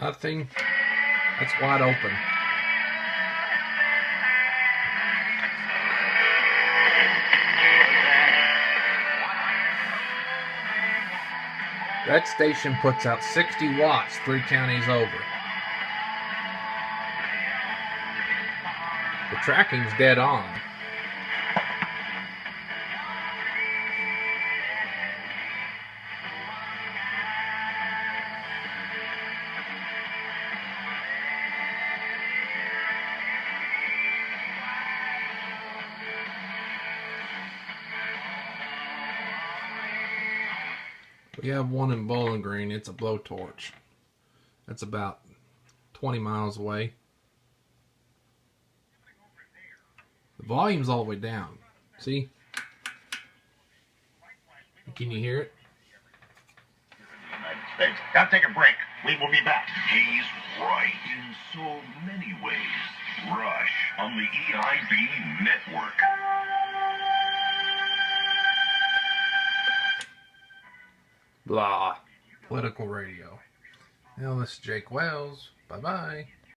Nothing. That's wide open. That station puts out 60 watts 3 counties over. The tracking's dead on. We have one in Bowling Green. It's a blowtorch. That's about 20 miles away. The volume's all the way down. See? Can you hear it? United States. Gotta take a break. We will be back. He's right in so many ways. Rush on the EIB network. Blah. Political radio. Well, this is Jake Wells. Bye-bye.